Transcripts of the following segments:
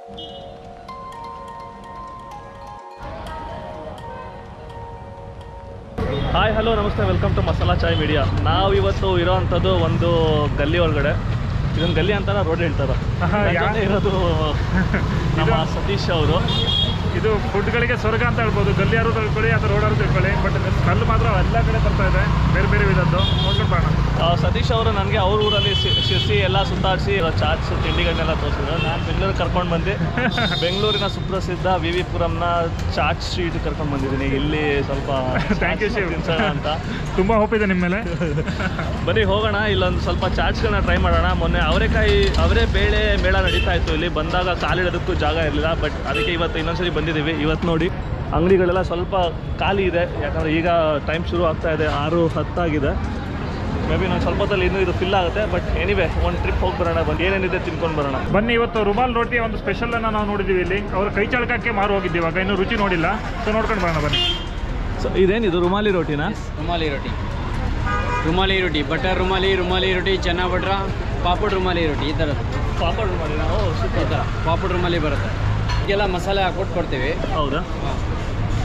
Hi hello ನಮಸ್ತೆ, welcome to masala chai media. ನಾವು ಇವತ್ತು ಇರೋವಂಥದ್ದು ಒಂದು ಗಲ್ಲಿ ಒಳಗಡೆ. ಇದೊಂದು ಗಲ್ಲಿ ಅಂತಾರ, ರೋಡ್ ಹೇಳ್ತಾರೆ. ಇರೋದು ನಮ್ಮ ಸತೀಶ್ ಅವರು. ಇದು ಫುಡ್ಗಳಿಗೆ ಸ್ವರ್ಗ ಅಂತ ಹೇಳ್ಬೋದು. ಗಲ್ಲಿ ಯಾರು ತಿಳ್ಕೊಳ್ಳಿ ಅಥವಾ ರೋಡ್ ಯಾರು ತಿಳ್ಕೊಳ್ಳಿ, ಬಟ್ ಸ್ಮೆಲ್ ಮಾತ್ರ ಎಲ್ಲ ಕಡೆ ಬರ್ತಾ ಇದೆ, ಬೇರೆ ಬೇರೆ ವಿಧದ್ದು. ನೋಡ್ಕೊಂಡು ಬರೋಣ. ಸತೀಶ್ ಅವರು ನನಗೆ ಅವ್ರ ಊರಲ್ಲಿ ಶಿರ್ಸಿ ಎಲ್ಲ ಸುತ್ತಾಡಿಸಿ ಚಾಟ್ಸ್ ತಿಂಡಿಗಳನ್ನೆಲ್ಲ ತೋರಿಸಿದ್ರು. ನಾನು ಬೆಂಗಳೂರಿಗೆ ಕರ್ಕೊಂಡು ಬಂದು ಬೆಂಗಳೂರಿನ ಸುಪ್ರಸಿದ್ಧ ವಿ ವಿ ಪುರಂನ ಚಾಟ್ ಸ್ಟ್ರೀಟ್ ಕರ್ಕೊಂಡು ಬಂದಿದ್ದೀನಿ. ಇಲ್ಲಿ ಸ್ವಲ್ಪ ಥ್ಯಾಂಕ್ ಯು ತಿನ್ಸೋಣ ಅಂತ ತುಂಬ ಹೋಪ್ ಇದೆ ನಿಮ್ಮ ಮೇಲೆ. ಬನ್ನಿ ಹೋಗೋಣ, ಇಲ್ಲೊಂದು ಸ್ವಲ್ಪ ಚಾಟ್ಸ್ಗಳನ್ನ ಟ್ರೈ ಮಾಡೋಣ. ಮೊನ್ನೆ ಅವರೇ ಬೇಳೆ ಮೇಳ ನಡೀತಾ ಇತ್ತು. ಇಲ್ಲಿ ಬಂದಾಗ ಕಾಲಿಡೋದಕ್ಕೂ ಜಾಗ ಇರಲಿಲ್ಲ, ಬಟ್ ಅದಕ್ಕೆ ಇವತ್ತು ಇನ್ನೊಂದ್ಸರಿ ಬಂದಿದ್ದೀವಿ. ಇವತ್ತು ನೋಡಿ ಅಂಗಡಿಗಳೆಲ್ಲ ಸ್ವಲ್ಪ ಖಾಲಿ ಇದೆ, ಯಾಕಂದರೆ ಈಗ ಟೈಮ್ ಶುರು ಆಗ್ತಾ ಇದೆ, 6:10 ಆಗಿದೆ. ಮೇ ಬಿ ನಾನು ಸ್ವಲ್ಪ ಹೊತ್ತಲ್ಲಿ ಇನ್ನೂ ಇದು ಫಿಲ್ ಆಗುತ್ತೆ. ಬಟ್ ಎನಿವೆ ಒಂದು ಟ್ರಿಪ್ ಹೋಗಿ ಬರೋಣ, ಬಂದು ಏನೇನಿದೆ ತಿನ್ಕೊಂಡು ಬರೋಣ. ಬನ್ನಿ, ಇವತ್ತು ರುಮಾಲ್ ರೋಟಿ ಒಂದು ಸ್ಪೆಷಲನ್ನು ನಾವು ನೋಡಿದ್ದೀವಿ ಇಲ್ಲಿ. ಅವ್ರ ಕೈ ಚಳಕಕ್ಕೆ ಮಾರು ಹೋಗಿದ್ದೀವಿ, ಇವಾಗ ಇನ್ನೂ ರುಚಿ ನೋಡಿಲ್ಲ. ಸೊ ನೋಡ್ಕೊಂಡು ಬರೋಣ ಬನ್ನಿ. ಸೊ ಇದೇನಿದು ರುಮಾಲಿ ರೋಟಿನಾ? ರುಮಾಲಿ ರೋಟಿ, ಬಟರ್ ರುಮಾಲಿ ರೋಟಿ, ಚೆನ್ನ ಬಟ್ರ, ಪಾಪಡ್ ರುಮಾಲಿ ರೋಟಿ, ಈ ಥರದ್ದು. ಪಾಪಡ್ ರುಮಾಲಿ, ಈ ಥರ ಪಾಪಡ್ ರುಮಾಲಿ ಬರುತ್ತೆ. ಈಗೆಲ್ಲ ಮಸಾಲೆ ಹಾಕ್ಬಿಟ್ಟು ಕೊಡ್ತೀವಿ. ಹೌದಾ?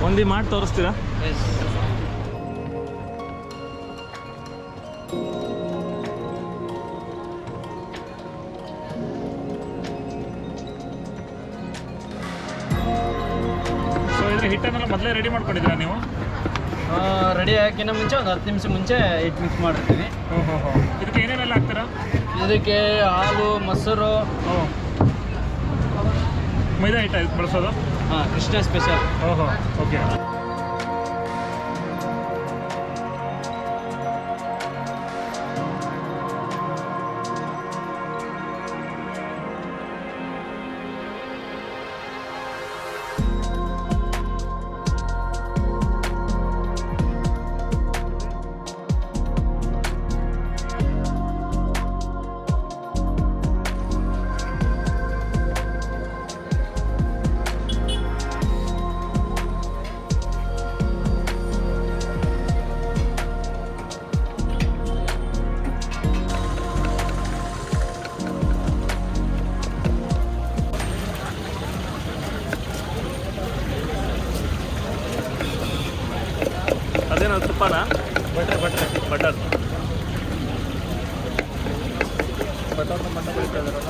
ಒಂದು ಮಾಡಿ ತೋರಿಸ್ತೀರಾ? ಎಸ್. ಸೊ ಇದ್ರ ಹಿಟ್ಟನ್ನೆಲ್ಲ ಮೊದಲೇ ರೆಡಿ ಮಾಡ್ಕೊಂಡಿದ್ದೀರಾ ನೀವು? ರೆಡಿ ಹಾಕಿನ ಮುಂಚೆ ಒಂದು 10 ನಿಮಿಷ ಮುಂಚೆ ಹಿಟ್ಟು ಮಿಕ್ಸ್ ಮಾಡಿರ್ತೀವಿ. ಇದಕ್ಕೆ ಏನೇನೆಲ್ಲ ಹಾಕ್ತೀರಾ? ಇದಕ್ಕೆ ಹಾಲು, ಮೊಸರು. ಮೈದಾ ಹಿಟ್ಟು ಬಳಸೋದು? ಹಾಂ, ಕೃಷ್ಣ ಸ್ಪೆಷಲ್. ಓಕೆ. ಅದೇನೋ ತುಪ್ಪನಾ? ಬಟರ್ ಬಟರ್ ಬರೀತಾ ಇದ್ದಾರೆ.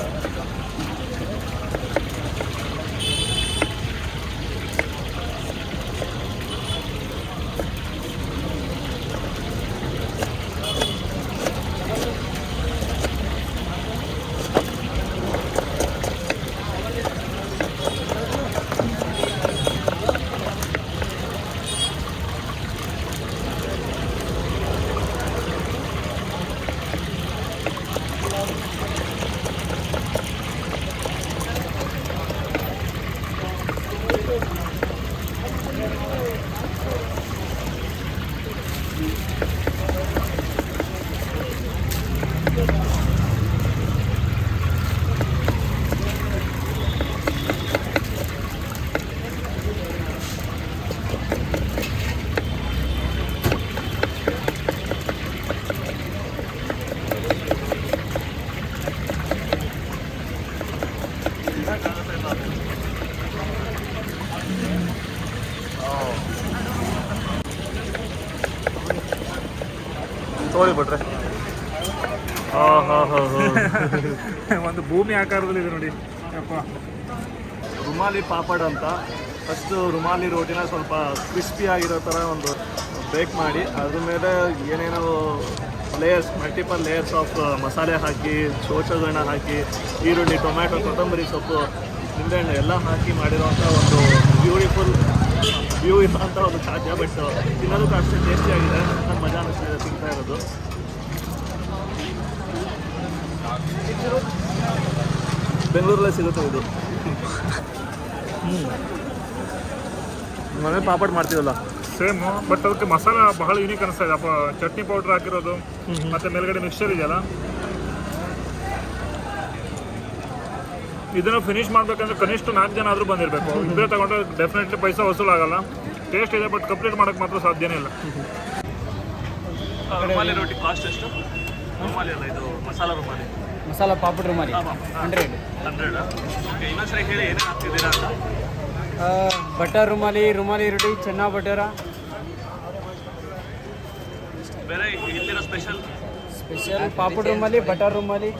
ತೋರಿ ಬಿಟ್ರೆ ಒಂದು ಭೂಮಿ ಆಕಾರದಲ್ಲಿ ಇದೆ ನೋಡಿ. ರುಮಾಲಿ ಪಾಪಡ್ ಅಂತ. ಫಸ್ಟು ರುಮಾಲಿ ರೋಟಿನ ಸ್ವಲ್ಪ ಕ್ರಿಸ್ಪಿ ಆಗಿರೋ ಥರ ಒಂದು ಬೇಕ್ ಮಾಡಿ, ಅದ್ರ ಮೇಲೆ ಏನೇನೋ ಮಲ್ಟಿಪಲ್ ಲೇಯರ್ಸ್ ಆಫ್ ಮಸಾಲೆ ಹಾಕಿ, ಚೋಚಗಳನ್ನ ಹಾಕಿ, ಈರುಳ್ಳಿ, ಟೊಮ್ಯಾಟೊ, ಕೊತ್ತಂಬರಿ ಸೊಪ್ಪು, ನಿಂಬೆಹಣ್ಣು ಎಲ್ಲ ಹಾಕಿ ಮಾಡಿರೋಂಥ ಒಂದು ಬ್ಯೂಟಿಫುಲ್ ವ್ಯೂ ಇರೋಂಥ ಒಂದು ಖಾದ್ಯ. ಬಟ್ ತಿನ್ನೋದಕ್ಕೂ ಅಷ್ಟೇ ಟೇಸ್ಟಿಯಾಗಿದೆ, ನನ್ನ ಮಜಾ ಅನ್ನಿಸ್ತಿದೆ ತಿಂತಾ ಇರೋದು. ಬೆಂಗಳೂರಲ್ಲೇ ಸಿಗುತ್ತೆ ಇದು. ಮನೆ ಪಾಪಡ್ ಮಾಡ್ತೀವಲ್ಲ ಸೇಮ್, ಬಟ್ ಅದಕ್ಕೆ ಮಸಾಲ ಬಹಳ ಯೂನಿಕ್ ಅನಿಸ್ತಾ ಇದೆ. ಚಟ್ನಿ ಪೌಡರ್ ಹಾಕಿರೋದು ಮತ್ತೆ ಮೇಲ್ಗಡೆ ಮಿಕ್ಸ್ಚರ್ ಇದೆಯಲ್ಲ, ಇದನ್ನು ಫಿನಿಶ್ ಮಾಡಬೇಕಂದ್ರೆ ಕನಿಷ್ಠ 4 ಜನ ಆದರೂ ಬಂದಿರಬೇಕು. ಇಬ್ಬರೇ ತಗೊಂಡ್ರೆ ಡೆಫಿನೆಟ್ಲಿ ಪೈಸಾ ವಸೂಲಾಗಲ್ಲ. ಟೇಸ್ಟ್ ಇದೆ, ಬಟ್ ಕಂಪ್ಲೀಟ್ ಮಾಡೋಕ್ಕೆ ಮಾತ್ರ ಸಾಧ್ಯನೇ ಇಲ್ಲ. ರುಮಾಲಿ ರೋಟಿ ಕಾಸ್ಟ್ ಎಷ್ಟು? ರುಮಾಲಿ ಅಲ್ಲ, ಇದು ಮಸಾಲ ರುಮಾಲಿ. ಮಸಾಲ ಪಾಪಡ್ ರುಮಾಲಿ 100. 100. ಓಕೆ, ಇನ್ನೊಂದ್ಸರಿ ಹೇಳಿ ಏನೇನು ಹಾಕ್ತಿದ್ದೀರಾ ಅಂತ. ಬಟರ್ ರುಮಾಲಿ, ರುಮಾಲಿ ರೊಟ್ಟಿ, ಚೆನ್ನ ಬಟರ, ಬೇರೆ ಇಲ್ಲಿರೋ special special papad rumali, butter rumali,